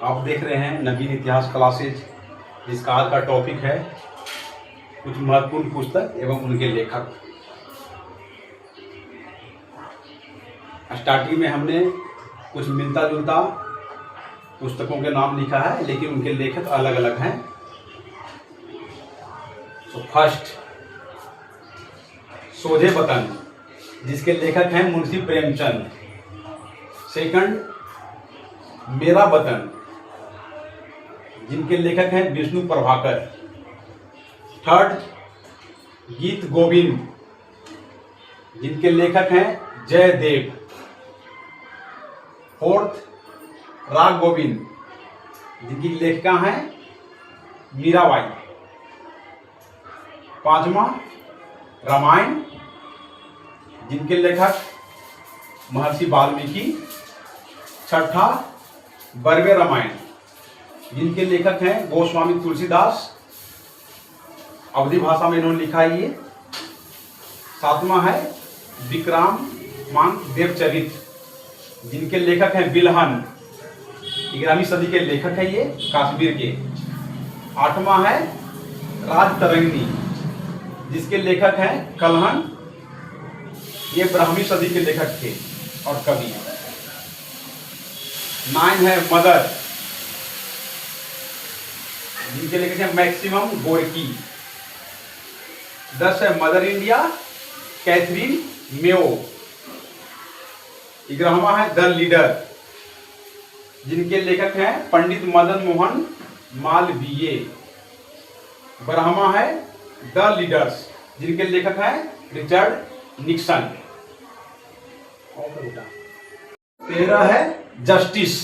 आप देख रहे हैं नवीन इतिहास क्लासेज, जिसका आज का टॉपिक है कुछ महत्वपूर्ण पुस्तक एवं उनके लेखक। स्टार्टिंग में हमने कुछ मिलता जुलता पुस्तकों के नाम लिखा है, लेकिन उनके लेखक अलग अलग हैं। तो फर्स्ट, सोझे वतन, जिसके लेखक हैं मुंशी प्रेमचंद। सेकंड, मेरा वतन, जिनके लेखक हैं विष्णु प्रभाकर। थर्ड, गीत गोविंद, जिनके लेखक हैं जयदेव। फोर्थ, राग गोविंद, जिनकी लेखिका हैं मीराबाई। पांचवा, रामायण, जिनके लेखक महर्षि वाल्मीकि। छठा, बर्वे रामायण, जिनके लेखक हैं गोस्वामी तुलसीदास। अवधी भाषा में इन्होंने लिखा है ये। सातवां है विक्रामांक देवचरित, जिनके लेखक हैं बिलहन। 11वीं सदी के लेखक है ये, कश्मीर के। आठवां है राजतरंगिणी, जिसके लेखक हैं कल्हण। ये 12वीं सदी के लेखक थे और कवि। 9 है मदर, जिनके लेखक हैं मैक्सिमम गोर्की। 10 है मदर इंडिया, कैथरीन मेयो। 11वां है द लीडर, जिनके लेखक हैं पंडित मदन मोहन मालवीय। 12वां है द लीडर्स, जिनके लेखक हैं रिचर्ड निक्सन। 13 है जस्टिस,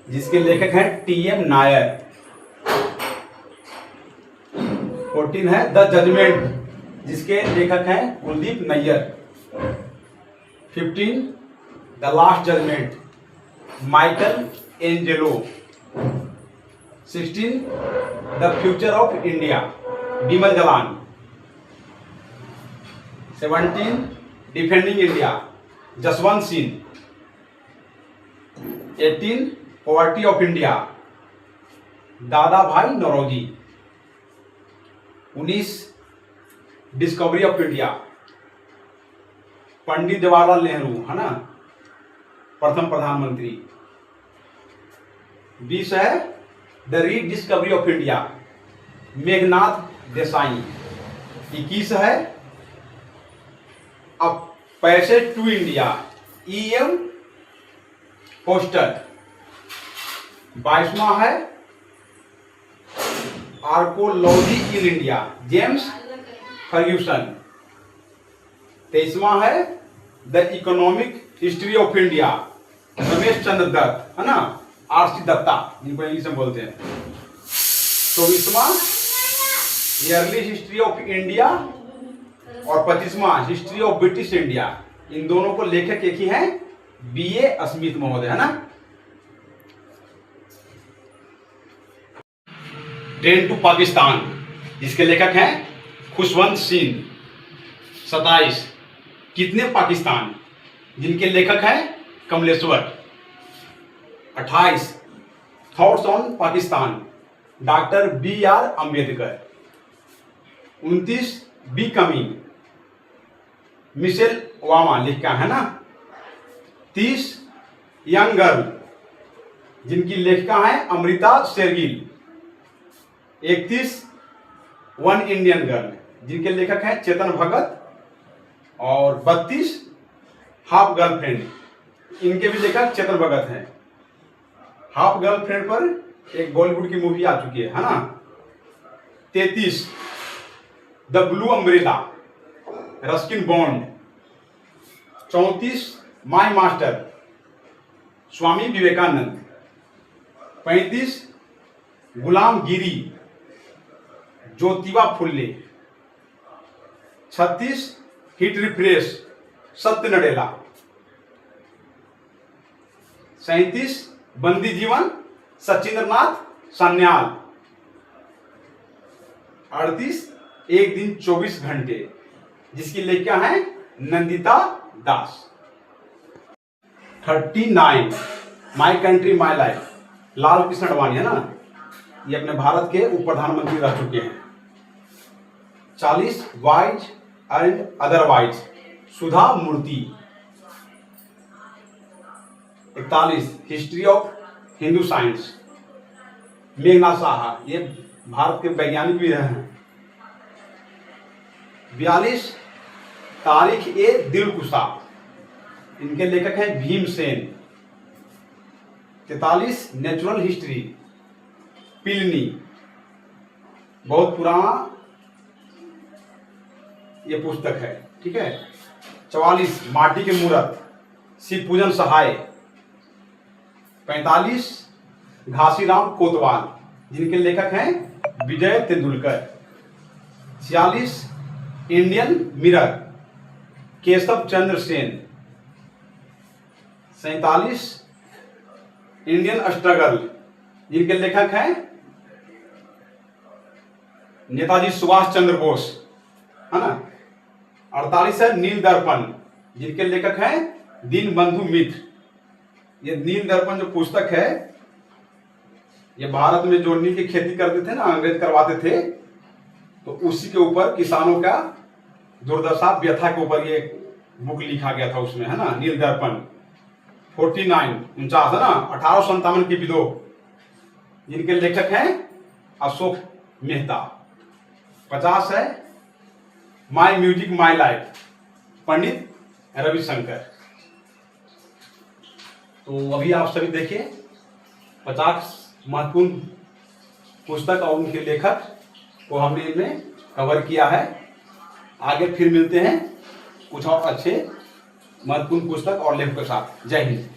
जिसके लेखक हैं टी.एम. नायर। 14 है द जजमेंट, जिसके लेखक हैं Kuldip Nayar. 15 the last judgment, Michelangelo. 16 the future of India, Bimal Jalan. 17 defending India, Jaswant Singh. 18 poverty of India, Dadabhai Naoroji. 19 discovery of India, Pandit Jawaharlal Nehru, है ना, प्रथम प्रधानमंत्री। 20 है the rediscovery of India, Meghnad Desai. 21 है a passage to India, E M. Forster. 22वां है archaeology in India, James Fergusson. 23वां है the economic history of India, Ramesh Chandra Dutt, है ना, आर.सी. दत्ता, जिनको इंग्लिश में बोलते हैं। 24वां ईयरली हिस्ट्री ऑफ इंडिया और 25वां हिस्ट्री ऑफ ब्रिटिश इंडिया। इन दोनों को लेखक एक ही हैं, बी.ए. स्मिथ महोदय, है ना। ट्रेन टू पाकिस्तान, जिसके लेखक हैं खुशवंत सिंह। 27 कितने पाकिस्तान, जिनके लेखक हैं Kamleshwar. 28 thoughts on Pakistan, doctor BR. Ambedkar. 29 becoming, Michelle Obama लिखा है ना। 30 यंग गर्ल, जिनकी लेखिका हैं Amrita Shergil. 31 one Indian girl, जिनके लेखक हैं चेतन भगत। और 32 हाफ गर्लफ्रेंड, इनके भी लेखक चेतन भगत हैं। हाफ गर्लफ्रेंड पर एक बॉलीवुड की मूवी आ चुकी है ना। 33 the blue umbrella, Ruskin Bond. 34 my master, Swami Vivekananda. 35 Gulamgiri, Jyotiba फुल्ले। 36 hit refresh, सत्य नडेला। 37 बंदी जीवन, सचिंद्रनाथ सान्याल। 38 एक दिन 24 घंटे, जिसकी लेखिका है नंदिता दास। 39 my country my life, Lal Krishna Advani है ना, ये अपने भारत के उप प्रधानमंत्री रह चुके हैं। 40 wise and otherwise, Sudha Murty. 41 history of Hindu science, Meghnad Saha, ये भारत के वैज्ञानिक भी रहे हैं। 42 तारीख ए दिलकुशा, इनके लेखक हैं भीमसेन। 43 नेचुरल हिस्ट्री, प्लिनी, बहुत पुराना ये पुस्तक है, ठीक है। 44 माटी के मूर्त, शिव पूजन सहाय। 45 घासीराम कोतवाल, जिनके लेखक हैं विजय Tendulkar. 46 Indian mirror, Keshav Chandra Sen. 47 Indian struggle, जिनके लेखक हैं नेताजी सुभाष चंद्र बोस, है ना। 48 है नील दर्पण, जिनके लेखक हैं दीनबंधु मित्र। ये नील दर्पण जो पुस्तक है, ये भारत में जो नील की खेती करते थे ना, अंग्रेज करवाते थे, तो उसी के ऊपर किसानों का दुर्दशा व्यथा के ऊपर ये बुक लिखा गया था उसमें, है ना, नील दर्पण। 49 49 है ना, 1857 की विद्रोह, जिनके लेखक हैं अशोक मेहता। 50 है माई music my life, Pandit Ravishankar. तो अभी आप सभी देखिए 50 महत्वपूर्ण पुस्तक और उनके लेखक को हमने इनमें कवर किया है। आगे फिर मिलते हैं कुछ और अच्छे महत्वपूर्ण पुस्तक और लेखकों के साथ। जय हिंद।